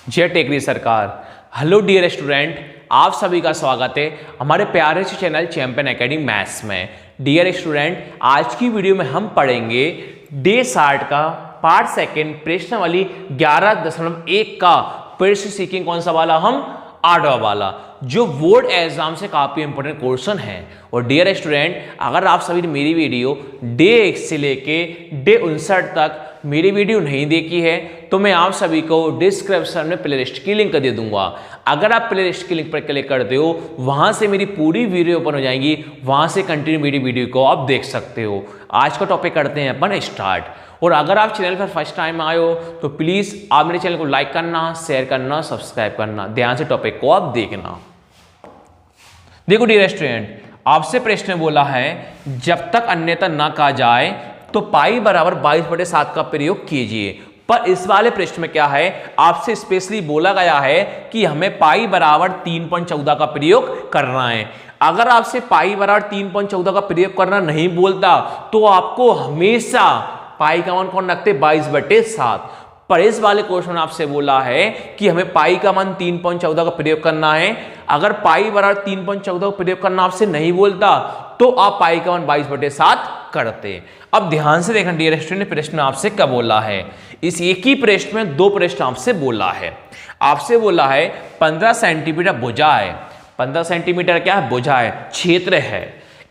जय टेकरी सरकार। Hello dear student, आप सभी का स्वागत है हमारे प्यारे से चैनल चैंपियन एकेडमी मैथ्स में। डियर स्टूडेंट, आज की वीडियो में हम पढ़ेंगे डे 60 का पार्ट सेकंड प्रश्नावली 11.1 का प्रश्न सीखेंगे। कौन सा वाला? हम 8वां वाला, जो बोर्ड एग्जाम से काफी इंपॉर्टेंट क्वेश्चन है। और डियर स्टूडेंट, अगर आप सभी ने मेरी वीडियो डे 1 से लेके डे 59 तक मेरी वीडियो नहीं देखी है तो मैं आप सभी को डिस्क्रिप्शन में प्लेलिस्ट की लिंक दे दूंगा। अगर आप प्लेलिस्ट की लिंक पर क्लिक करते हो, वहां से मेरी पूरी वीडियो ओपन हो जाएगी, वहां से कंटिन्यू मेरी वीडियो को आप देख सकते हो। आज का टॉपिक करते हैं अपन स्टार्ट। और अगर आप चैनल पर फर्स्ट टाइम आए हो तो प्लीज आप मेरे चैनल को लाइक करना, शेयर करना, सब्सक्राइब करना। ध्यान से टॉपिक को आप देखना। देखो डियर स्टूडेंट, आपसे प्रश्न बोला है जब तक अन्यथा ना कहा जाए तो पाई बराबर 22/7 का प्रयोग कीजिए। पर इस वाले प्रश्न में क्या है, आपसे स्पेशली बोला गया है कि हमें पाई बराबर 3.14 का प्रयोग करना है। अगर आपसे पाई बराबर 3.14 का प्रयोग करना नहीं बोलता तो आपको हमेशा पाई का मान कौन रखते? 22/7। पर इस वाले क्वेश्चन आपसे बोला है कि हमें पाई का मान 3.14 का प्रयोग करना है। अगर पाई बराबर 3.14 का प्रयोग करना आपसे नहीं बोलता तो आप पाई का मान 22/7 करते। अब ध्यान से देखना डियर स्टूडेंट, प्रश्न आपसे क्या बोला है। इस एक ही प्रश्न में दो प्रश्न आपसे बोला है। आपसे बोला है 15 सेंटीमीटर भुजा है। 15 सेंटीमीटर क्या है? भुजा है, क्षेत्र है।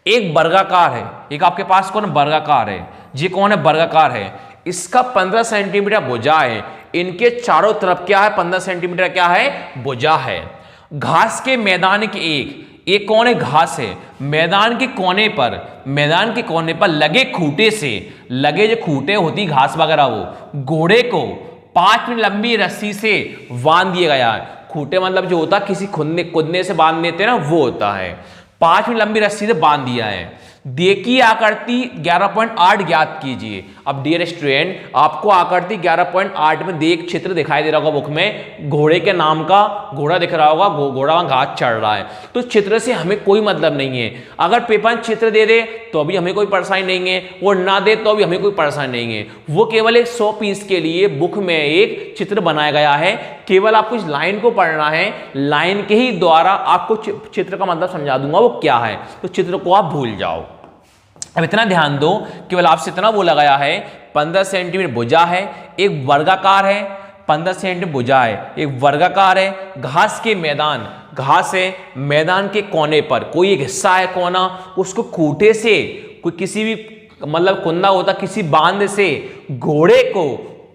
एक वर्गाकार है, एक आपके पास कौन वर्गाकार है, ये कौन है? वर्गाकार है। इसका 15 सेंटीमीटर भुजा है, इनके चारों तरफ क्या है? 15 सेंटीमीटर क्या है? भुजा है। घास के मैदान के एक कौन है? घास है। मैदान के कोने पर लगे खूंटे से, लगे जो खूंटे होती घास वगैरह, वो घोड़े को 5 मीटर लंबी रस्सी से बांध दिया गया है। खूंटे मतलब जो होता है किसी कूदने से बांध देते हैं ना, वो होता है। 5 मीटर लंबी रस्सी से बांध दिया है। देखिए आकृति 11.8 ज्ञात कीजिए। अब डियर स्टूडेंट, आपको आकृति 11.8 में देख चित्र दिखाई दे रहा होगा बुक में, घोड़े के नाम का घोड़ा दिख रहा होगा, घोड़ा वहां घास चढ़ रहा है। तो चित्र से हमें कोई मतलब नहीं है। अगर पेपर में चित्र दे दे तो अभी हमें कोई परेशानी नहीं है, और ना दे तो अभी हमें कोई परेशानी नहीं है। वो केवल एक 100 पीस के लिए बुक में एक चित्र बनाया गया है। केवल आपको इस लाइन को पढ़ना है, लाइन के ही द्वारा आपको चित्र का मतलब समझा दूंगा वो क्या है। तो चित्र को आप भूल जाओ। अब इतना ध्यान दो, केवल आपसे इतना बोला गया है 15 सेंटीमीटर भुजा है, एक वर्गाकार है। 15 सेंटीमीटर भुजा है, एक वर्गाकार है। घास के मैदान, घास है, मैदान के कोने पर कोई एक हिस्सा है कोना, उसको खूंटे से, कोई किसी भी मतलब कुंदा होता किसी बांध से घोड़े को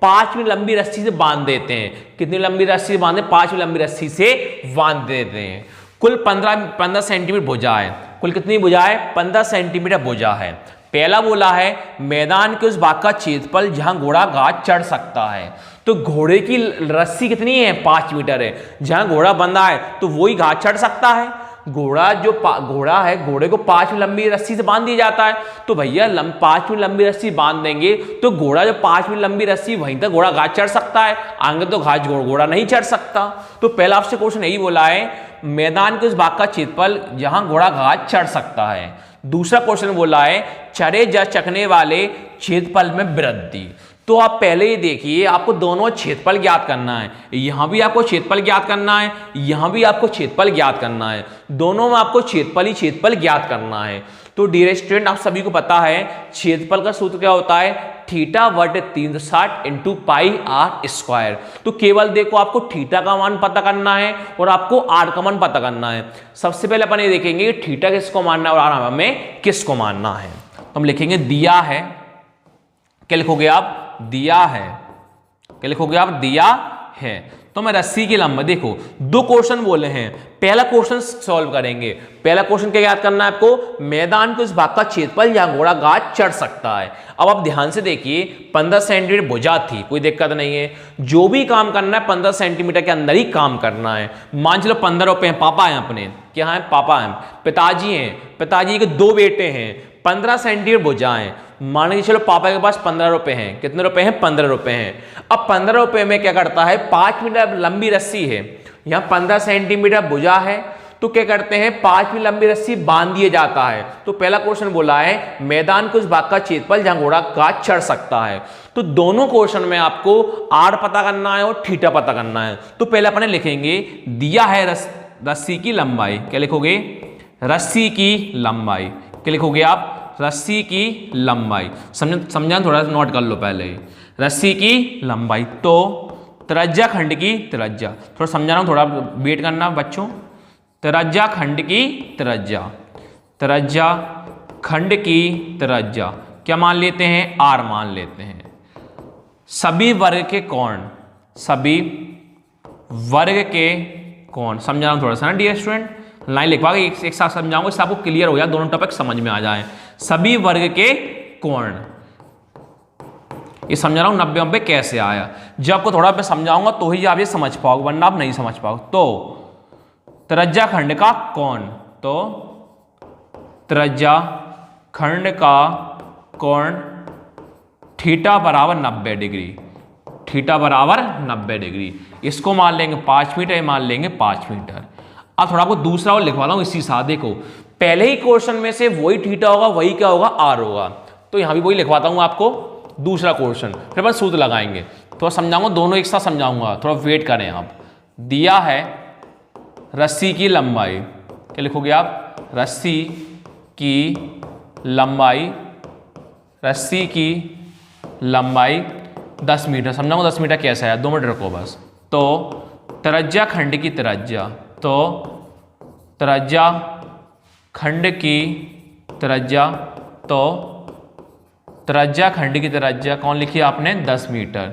5 मीटर लंबी रस्सी से बांध देते हैं। कितनी लंबी रस्सी से बांधे? 5 मीटर लंबी रस्सी से बांध देते हैं। कुल 15 सेंटीमीटर भुजा है। कुल कितनी भुजा है? 15 सेंटीमीटर भुजा है। पहला बोला है मैदान के उस भाग का क्षेत्रफल जहां घोड़ा घास चढ़ सकता है। तो घोड़े की रस्सी कितनी है? 5 मीटर है। जहां घोड़ा बंधा है तो वही घास चढ़ सकता है। घोड़ा है, घोड़े को 5 मीटर लंबी रस्सी से बांध दिया जाता है। तो भैया 5 मीटर लंबी रस्सी बांध देंगे तो घोड़ा जो 5 मीटर लंबी रस्सी, वहीं तक घोड़ा घास चढ़ सकता है, आगे तो घोड़ा नहीं चढ़ सकता। तो पहला आपसे क्वेश्चन यही बोला है, मैदान के उस भाग का क्षेत्रफल जहां घोड़ा घास चढ़ सकता है। दूसरा क्वेश्चन बोला है चरे या चकने वाले क्षेत्रफल में वृद्धि। तो आप पहले ही देखिए, आपको दोनों क्षेत्रफल ज्ञात करना है। यहां भी आपको क्षेत्रफल ज्ञात करना है, यहां भी आपको क्षेत्रफल ज्ञात करना है। दोनों में आपको क्षेत्रफल ज्ञात करना है। तो डियर स्टूडेंट, आप सभी को पता है क्षेत्रफल का सूत्र क्या होता है? θ/360 × πr²। तो केवल देखो, आपको थीटा का मान पता करना है और आपको आर का मान पता करना है। सबसे पहले अपन ये देखेंगे कि थीटा किसको मानना है और आर हमें किसको मानना है। हम लिखेंगे दिया है, क्या लिखोगे आप? दिया है। क्या लिखोगे आप? दिया है। तो मैं रस्सी की लंबाई, देखो दो क्वेश्चन बोले हैं, पहला क्वेश्चन सॉल्व करेंगे। पहला क्वेश्चन क्या याद करना है आपको? मैदान के उस भाग का क्षेत्रफल जहां घोड़ा घास चढ़ सकता है। अब आप ध्यान से देखिए, 15 सेंटीमीटर भुजा थी, कोई दिक्कत नहीं है। जो भी काम करना है 15 सेंटीमीटर के अंदर ही काम करना है। मान चलो 15 रुपए हैं, पापा हैं अपने, क्या है? पापा हैं, पिताजी हैं, पिताजी के 2 बेटे हैं, 15 सेंटीमीटर भुजा है। मान लीजिए चलो पापा के पास 15 रुपए हैं। कितने रुपए हैं? 15 रुपए हैं। अब 15 रुपए में क्या करता है? 5 मीटर लंबी रस्सी है, यहाँ 15 सेंटीमीटर भुजा है, तो तो क्या करते हैं, 5 मीटर लंबी रस्सी बांध दिया जाता है। तो पहला क्वेश्चन बोला है मैदान के उस भाग का क्षेत्रफल जहां घोड़ा गाछ चढ़ सकता है। तो दोनों क्वेश्चन में आपको आर पता करना है और थीटा पता करना है। तो पहले अपने लिखेंगे दिया है रस्सी की लंबाई, क्या लिखोगे, रस्सी की लंबाई, क्या लिखोगे आप, रस्सी की लंबाई। समझा, थोड़ा सा नोट कर लो पहले, रस्सी की लंबाई। तो त्रिज्या खंड की त्रिज्या, थोड़ा समझा रहा हूं, थोड़ा वेट करना बच्चों। त्रिज्या खंड की त्रिज्या, त्रिज्या खंड की त्रिज्या क्या मान लेते हैं, आर मान लेते हैं। सभी वर्ग के कोण, सभी वर्ग के कोण, समझा रहा हूं थोड़ा सा ना डियर स्टूडेंट, लाइन लिखवा के एक साथ समझाऊंगा, इससे आपको क्लियर हो जाए, दोनों टॉपिक समझ में आ जाए। सभी वर्ग के कोण, ये समझा रहा हूं 90 कैसे आया, जब आपको थोड़ा मैं समझाऊंगा तो ही आप ये समझ पाओगे, वरना आप नहीं समझ पाओगे। तो त्रिज्या खंड का कोण, तो त्रिज्या खंड का कोण थीटा बराबर 90 डिग्री, थीटा बराबर 90 डिग्री। इसको मान लेंगे 5 मीटर, मान लेंगे 5 मीटर। अब थोड़ा आपको दूसरा और लिखवा रहा हूं इसी साथ, देखो पहले ही क्वेश्चन में से वही थीटा होगा, वही क्या होगा, आर होगा। तो यहां भी वही लिखवाता हूं आपको, दूसरा क्वेश्चन, फिर बस सूत्र लगाएंगे, थोड़ा समझाऊंगा, दोनों एक साथ समझाऊंगा, थोड़ा वेट करें आप। दिया है रस्सी की लंबाई, क्या लिखोगे आप, रस्सी की लंबाई, रस्सी की लंबाई 10 मीटर, समझाऊंगा 10 मीटर कैसा है, 2 मिनट रखो बस। तो त्रिज्या खंड की त्रिज्या, तो त्रिज्या खंड की त्रिज्या, तो त्रिज्या खंड की त्रिज्या कौन लिखी आपने, 10 मीटर।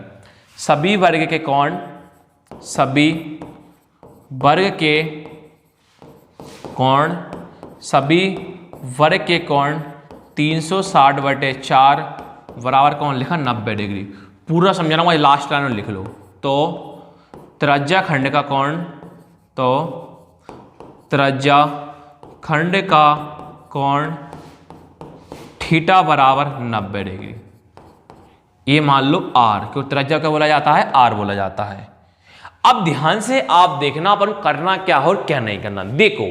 सभी वर्ग के कोण, सभी वर्ग के कोण, सभी वर्ग के कोण 360/4 बराबर कौन लिखा, 90 डिग्री। पूरा समझा रहा हूँ, लास्ट लाइन में लिख लो। तो त्रिज्या खंड का कोण, तो त्रिज्या खंड का कोण थीटा बराबर 90 डिग्री, ये मान लो आर, क्योंकि त्रिज्या क्या बोला जाता है, आर बोला जाता है। अब ध्यान से आप देखना अपन करना क्या है और क्या नहीं करना। देखो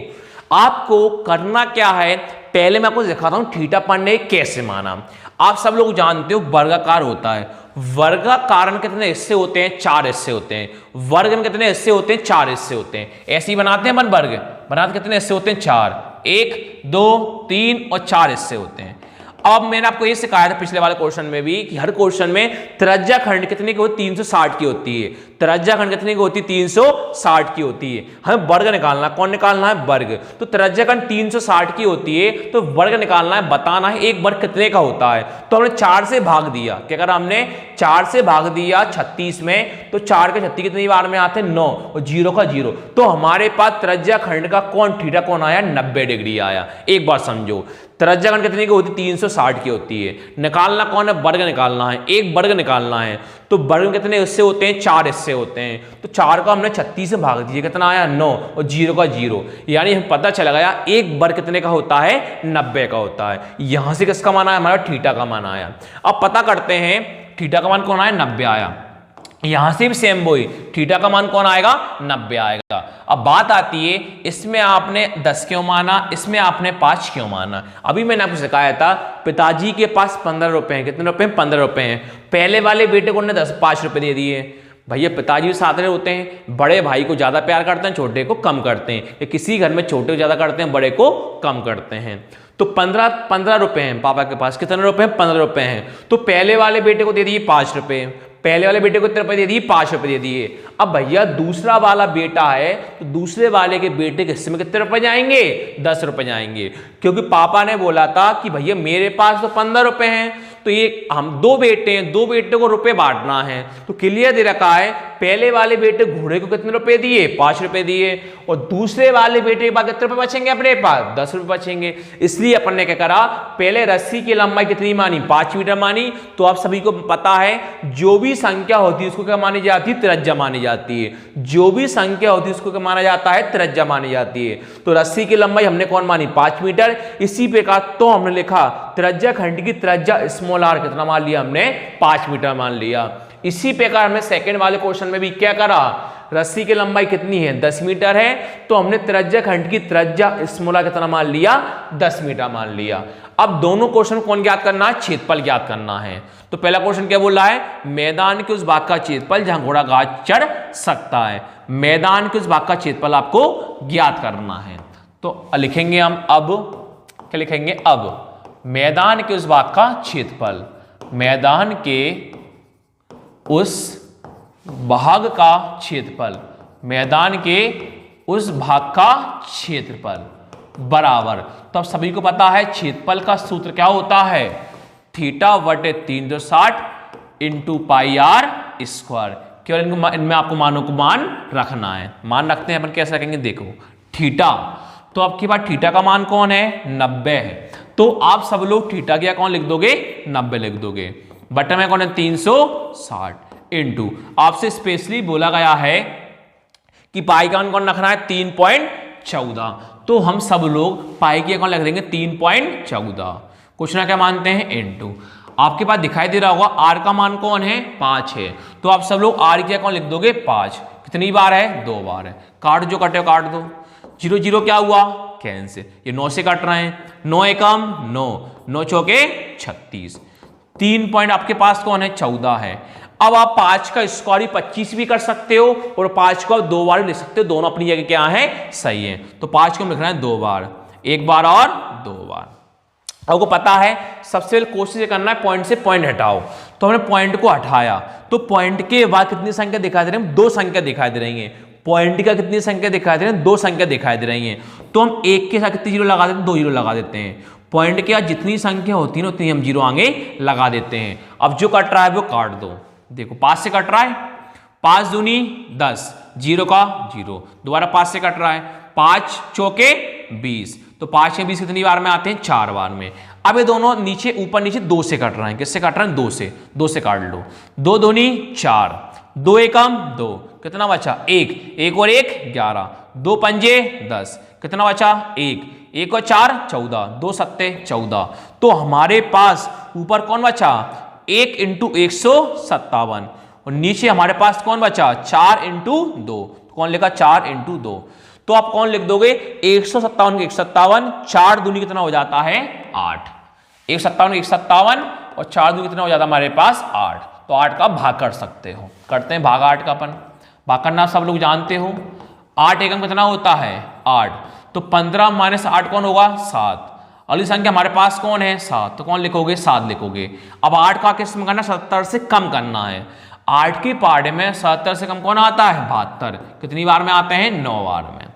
आपको करना क्या है, पहले मैं आपको दिखाता हूं थीटा पढ़ने कैसे माना। आप सब लोग जानते हो वर्गाकार होता है, वर्गाकार में कितने हिस्से होते हैं, 4 हिस्से होते हैं। वर्ग में कितने हिस्से होते हैं, 4 हिस्से होते हैं। ऐसे ही बनाते हैं अपन वर्ग, बनाते कितने हिस्से होते हैं, 4, 1 2 3 और 4 हिस्से होते हैं। अब मैंने आपको ये सिखाया था पिछले वाले क्वेश्चन में भी कि हर क्वेश्चन में त्रिज्या खंड कितने की होती, 360 की होती है। त्रिज्या खंड कितने की होती है, 360 की होती है। हमें वर्ग निकालना, कौन निकालना है, वर्ग। तो त्रिज्या खंड 360 की होती है, तो वर्ग निकालना है, बताना है एक वर्ग कितने का होता है। तो हमने 4 से भाग दिया, क्या करा हमने, 4 से भाग दिया 36 में, तो 4 के 36 कितनी बार में आते हैं, 9, और 0 का 0। तो हमारे पास त्रिज्या खंड का कौन थीटा कौन आया, 90 डिग्री आया। एक बार समझो, त्रिज्या खंड कितने की होती है, 360 की होती है। निकालना कौन है, वर्ग निकालना है, एक वर्ग निकालना है। तो वर्ग में कितने हिस्से होते हैं, 4 हिस्से होते हैं। तो 4 को हमने 36 से भाग दिया, कितना आया, 9, और 0 का 0। यानी हमें पता चला गया एक वर्ग कितने का होता है, 90 का होता है। यहां से किसका मान आया, हमारा थीटा का मान आया। अब पता करते हैं थीटा का मान कौन आया, 90 आया। यहां से भी सेम वही, थीटा का मान कौन आएगा, 90 आएगा। अब बात आती है इसमें आपने 10 क्यों माना, इसमें आपने 5 क्यों माना। अभी मैंने आपको सिखाया था पिताजी के पास 15 रुपए हैं, कितने रुपए हैं, 15 रुपए हैं। पहले वाले बेटे को ने 5 रुपए दे दिए। भैया पिताजी साथ में होते हैं, बड़े भाई को ज्यादा प्यार करते हैं, छोटे को कम करते हैं। किसी घर में छोटे को ज्यादा करते हैं, बड़े को कम करते हैं। तो 15 रुपए हैं पापा के पास, कितने रुपए हैं, 15 रुपए हैं। तो पहले वाले बेटे को दे दिए 5 रुपए, पहले वाले बेटे को कितने रुपए दे दिए, 5 रुपए दे दिए। अब भैया दूसरा वाला बेटा है, तो दूसरे वाले के बेटे के हिस्से में कितने रुपए जाएंगे, 10 रुपए जाएंगे। क्योंकि पापा ने बोला था कि भैया मेरे पास तो 15 रुपए हैं, तो ये हम 2 बेटे हैं, 2 बेटे को रुपए बांटना है। तो क्लियर दे रखा है, पहले वाले बेटे घोड़े को कितने रुपए दिए, 5 रुपए दिए, और दूसरे वाले बेटे के पास कितने रुपए बचेंगे, अपने पास 10 रुपए बचेंगे। इसलिए अपन ने क्या करा, पहले रस्सी की लंबाई कितनी मानी, 5 मीटर मानी। तो आप सभी को पता है जो भी संख्या होती है उसको क्या मानी जाती है, त्रिज्या मानी जाती है। जो भी संख्या होती है उसको क्या माना जाता है, त्रिज्या मानी जाती है। तो रस्सी की लंबाई हमने कौन मानी, 5 मीटर। इसी प्रकार तो हमने लिखा त्रिज्या खंड की त्रिज्या स्मॉल आर कितना मान लिया हमने, 5 मीटर मान लिया। इसी प्रकार हमने सेकंड वाले क्वेश्चन में भी क्या करा, रस्सी की लंबाई कितनी है 10 मीटर है, तो हमने त्रिज्या खंड की त्रिज्या स्मूला कितना मान लिया 10 मीटर मान लिया। अब दोनों क्वेश्चन कौन ज्ञात करना है, क्षेत्रफल ज्ञात करना है। तो पहला क्वेश्चन क्या बोल रहा है, मैदान के उस भाग का क्षेत्रफल जहां घोड़ा घास चढ़ सकता है। मैदान के उस भाग का क्षेत्रफल आपको ज्ञात करना है। तो लिखेंगे हम अब क्या लिखेंगे, अब मैदान के उस भाग का क्षेत्रफल, मैदान के उस भाग का क्षेत्रफल, मैदान के उस भाग का क्षेत्रफल बराबर, तो अब सभी को पता है क्षेत्रफल का सूत्र क्या होता है, थीटा बटे 360 इंटू पाई आर स्क्वायर। केवल इनमें आपको मानों को मान रखना है। मान रखते हैं अपन, कैसे रखेंगे देखो, थीटा, तो आपके पास थीटा का मान कौन है 90 है, तो आप सब लोग थीटा क्या कौन लिख दोगे 90 लिख दोगे। बटे में कौन है 360 इंटू, आपसे स्पेशली बोला गया है कि पाई का मान कौन रखना है 3.14, तो हम सब लोग पाई की कौन लिख देंगे 3.14। क्वेश्चन क्या मानते हैं इंटू, आपके पास दिखाई दे रहा होगा आर का मान कौन है 5 है, तो आप सब लोग आर की कौन लिख दोगे 5। कितनी बार है 2 बार है, काट जो कटे काट दो, 0 0 क्या हुआ कैंसिल, ये 9 से काट रहे हैं, 9 एकम 9, 9 चौके 36, 3 पॉइंट आपके पास कौन है 14 है। अब आप 5 का स्क्वायर 25 भी कर सकते हो और 5 को 2 बार भी लिख सकते हो, दोनों अपनी जगह क्या है सही है। तो 5 को हम लिख रहे हैं 2 बार, 1 बार और 2 बार। आपको पता है सबसे पहले कोशिश करना है पॉइंट से पॉइंट हटाओ, तो हमने पॉइंट को हटाया, तो पॉइंट के बाद कितनी संख्या दिखाई दे रही है, 2 संख्या दिखाई दे रही है। पॉइंट का कितनी संख्या दिखाई दे रही है 2 संख्या दिखाई दे रही है, तो हम एक के साथ कितनी जीरो लगा देते हैं 2 जीरो लगा देते हैं। पॉइंट के बाद जितनी संख्या होती है उतनी हम जीरो आगे लगा देते हैं। अब जो कट रहा है वो काट दो, देखो 5 से कट रहा है, 5 दूनी 10, 0 का 0, दोबारा 5 से कट रहा है, 5 चौके 20, तो 5 के 20 कितनी बार में आते हैं 4 बार में। अब ये दोनों नीचे ऊपर नीचे 2 से कट रहे हैं, किससे कट रहे हैं 2 से काट लो, 2 दूनी 4, 2 एकम 2, कितना बचा 1, 1 और 1 11, 2 पंजे 10, कितना बचा 1, 1 और 4 14, 2 सत्ते 14, तो हमारे पास ऊपर कौन बचा 1 इंटू 157 और नीचे हमारे पास कौन बचा 4 इंटू 2, कौन लिखा 4 इंटू 2, तो आप कौन लिख दोगे 157 के 157, 4 दूनी कितना हो जाता है 8, 157 157 और 4 दूनी कितना हो जाता है हमारे पास 8, तो 8 का भाग कर सकते हो, करते हैं भाग 8 का अपन, भाग करना सब लोग जानते हो। 8 एकम कितना होता है 8, तो 15 माइनस 8 कौन होगा 7, अगली संख्या हमारे पास कौन है 7, तो कौन लिखोगे 7 लिखोगे। अब 8 का किस में करना 70 से कम करना है, 8 के पार्ट में 70 से कम कौन आता है 72, कितनी बार में आते हैं 9 बार में,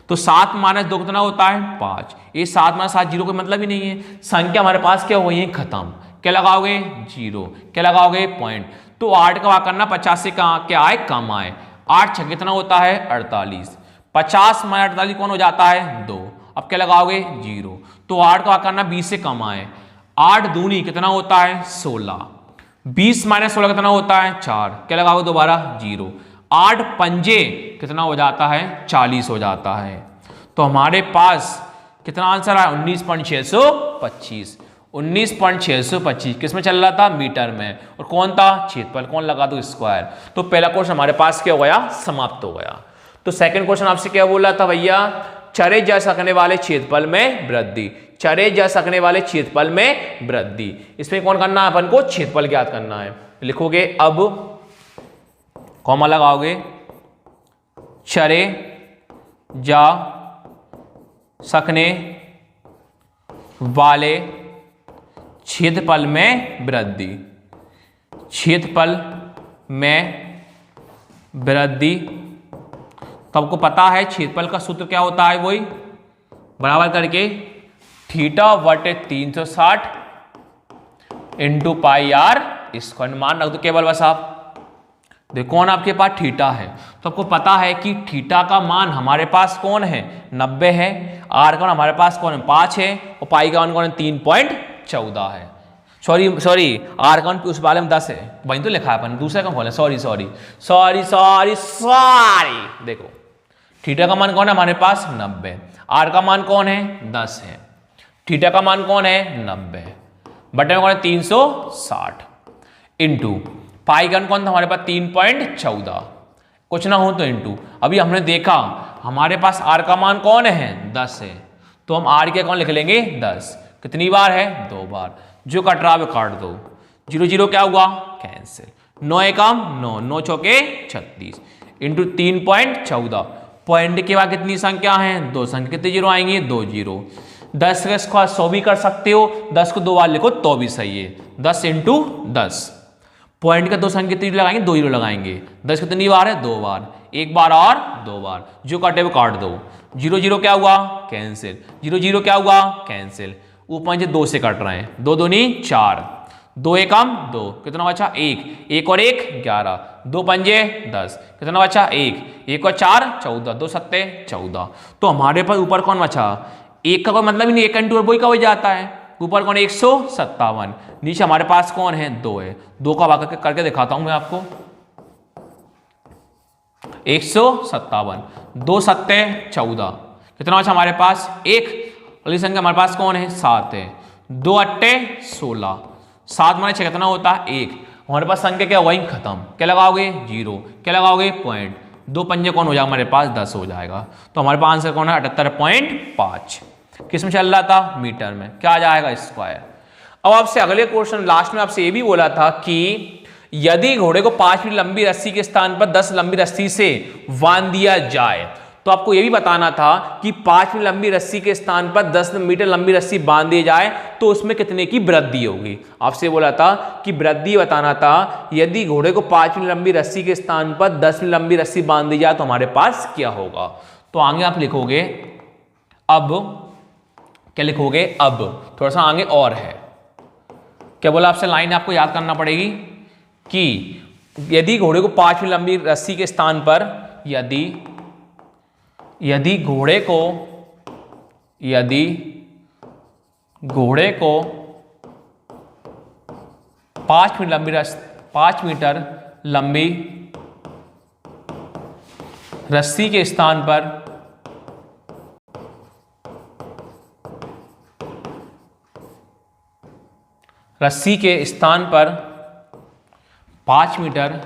तो 7 माइनस 2 कितना होता है 5, ये 7 माइनस 7 जीरो का मतलब ही नहीं है, संख्या हमारे पास क्या हो गई है खत्म, क्या लगाओगे 0, क्या लगाओगे पॉइंट, तो 8 का भाग करना 50 से क्या आए कम आए, 8 6 कितना होता है 48, 50 माइनस 48 कौन हो जाता है 2, अब क्या लगाओगे 0, तो 8 का भाग करना 20 से कम आए, 8 दूनी कितना होता है 16, 20 माइनस 16 कितना होता है 4, क्या लगाओगे दोबारा 0, 8 पंजे कितना हो जाता है 40 हो जाता है, तो हमारे पास कितना आंसर है 19.625, 19.625 किस में चल रहा था मीटर में, और कौन था क्षेत्रफल, कौन लगा दो स्क्वायर। तो पहला क्वेश्चन हमारे पास क्या हो गया समाप्त हो गया। तो सेकंड क्वेश्चन आपसे क्या बोला था भैया, चरे जा सकने वाले क्षेत्रफल में वृद्धि, चरे जा सकने वाले क्षेत्रफल में वृद्धि, इसमें कौन करना है अपन को क्षेत्रफल ज्ञात करना है। लिखोगे अब कॉमा लगाओगे, चरे जा सकने वाले क्षेत्रफल में वृद्धि, क्षेत्रफल में वृद्धि, तो आपको पता है क्षेत्रफल का सूत्र क्या होता है, वही बराबर करके थीटा बटे 360 इंटू पाई आर स्क्वायर, मान रख दो केवल बस। आप देखो कौन आपके पास थीटा है, तो आपको पता है कि थीटा का मान हमारे पास कौन है 90 है, आर का मान हमारे पास कौन है 5 है, और पाई का मान कौन है 3.14 है, सॉरी आर का मान उस वाले में 10 है, वहीं तो लिखा है अपन दूसरे का खोले, सॉरी, देखो थीटा का मान कौन है हमारे पास 90, आर का मान कौन है 10 है, थीटा का मान कौन है 90, बटे में कौन है 360 इंटू पाई का कौन था हमारे पास 3.14 कुछ ना हो तो इंटू। अभी हमने देखा हमारे पास r का मान कौन है 10 है, तो हम r के कौन लिख लेंगे 10। कितनी बार है 2 बार। जो कट रहा है काट दो। 0 0 क्या हुआ कैंसिल। 9 एकम 9, 9 चौके 36 इंटू 3.14। पॉइंट के बाद कितनी संख्या है 2 संख्या। कितने जीरो आएंगे 2 जीरो। 10 का स्क्वायर 100 भी कर सकते हो, 10 को 2 बार लिखो तो भी सही है। 10 इंटू 10। पॉइंट का 2 संख्या कितनी लगाएंगे 2 जीरो लगाएंगे। 10 कितनी बार है 2 बार। 1 बार और 2 बार। जो काटे वो काट दो। 0 0 क्या हुआ कैंसिल। 0 0 क्या हुआ कैंसिल। ऊपर से 2 से कट रहे हैं। 2 दूनी 4, 2 एकम 2, कितना बचा 1, 1 और 1 11, 2 पंजे 10, कितना बचा 1, 1 और 4 14, 2 सत्ते 14। तो हमारे पास ऊपर कौन बचा, 1 का कोई मतलब ही नहीं, 1 इंटू वही का हो जाता है। ऊपर कौन 157, नीचे हमारे पास कौन है 2 है। 2 का भाग करके दिखाता हूं मैं आपको। 157, 2 सत्ते 14, कितना बचा हमारे पास 1। अगली संख्या हमारे पास कौन है 7 है। 2 अट्टे 16, 7 माने 6 कितना होता है 1। हमारे पास संख्या क्या वही खत्म। क्या लगाओगे 0, क्या लगाओगे पॉइंट। 2 पंजे कौन हो जाएगा हमारे पास 10 हो जाएगा। तो हमारे पास आंसर कौन है 78.5। किस में चल रहा था मीटर में। क्या आ जाएगा स्क्वायर। अब आपसे अगले क्वेश्चन लास्ट में आपसे ये भी बोला था कि यदि घोड़े को 5 मीटर लंबी रस्सी के स्थान पर 10 लंबी रस्सी से बांध दिया जाए, तो आपको यह भी बताना था कि 5 मीटर लंबी रस्सी के स्थान पर 10 मीटर लंबी रस्सी बांध दी जाए तो उसमें कितने की वृद्धि होगी। आपसे बोला था कि वृद्धि बताना था। यदि घोड़े को 5 मीटर लंबी रस्सी के स्थान पर 10 मीटर लंबी रस्सी बांध दी जाए तो हमारे पास क्या होगा। तो आगे आप लिखोगे अब, क्या लिखोगे अब, थोड़ा सा आगे और है। क्या बोला आपसे, लाइन आपको याद करना पड़ेगी कि यदि घोड़े को 5 मीटर लंबी रस्सी के स्थान पर, यदि घोड़े को 5 मीटर लंबी रस्सी के स्थान पर 5 मीटर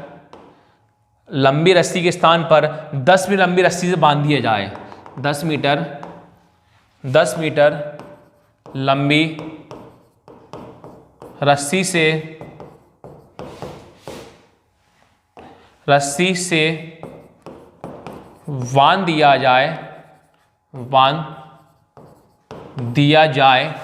लंबी रस्सी के स्थान पर 10 मीटर लंबी रस्सी से बांध दिया जाए। 10 मीटर लंबी रस्सी से बांध दिया जाए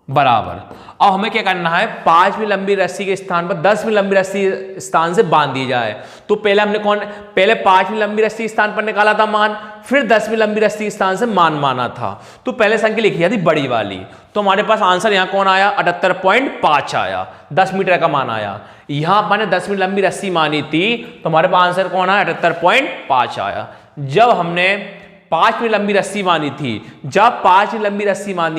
बराबर। अब हमें क्या करना है, 5 मीटर लंबी रस्सी के स्थान पर 10 मीटर लंबी रस्सी स्थान से बांध दी जाए। तो पहले हमने पहले 5 मीटर लंबी रस्सी स्थान पर निकाला था मान, फिर 10 मीटर लंबी रस्सी स्थान से मान माना था। तो पहले संख्या लिखी थी बड़ी वाली। तो हमारे पास आंसर यहां कौन आया 78.5 आया, 10 मीटर का मान आया। यहां मैंने 10 मीटर लंबी रस्सी मानी थी तो हमारे पास आंसर कौन आया 78.5 आया। जब हमने 5 मीटर लंबी रस्सी मानी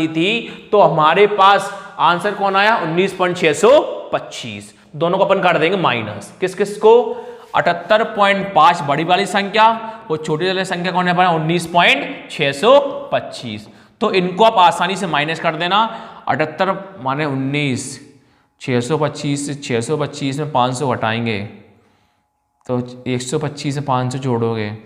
थी, तो हमारे पास आंसर कौन आया 19.625। दोनों को अपन कर देंगे माइनस। किस किस को 78.5 बड़ी वाली संख्या, वो छोटी वाली संख्या कौन है 19.625। तो इनको आप आसानी से माइनस कर देना। 78 माने 19, 625 में 500 घटाएंगे तो 125 से 500 जोड़ोगे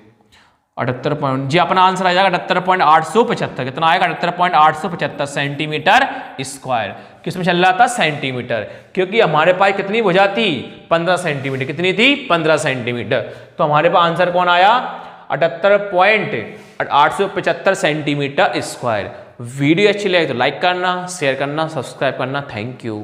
78 जी अपना आंसर आ जाएगा 78.875। कितना आएगा 78.875 सेंटीमीटर स्क्वायर। किस में चल रहा था सेंटीमीटर, क्योंकि हमारे पास कितनी भुजा थी 15 सेंटीमीटर। कितनी थी 15 सेंटीमीटर। तो हमारे पास आंसर कौन आया 78.875 सेंटीमीटर स्क्वायर। वीडियो अच्छी लगे तो लाइक करना, शेयर करना, सब्सक्राइब करना। Thank you.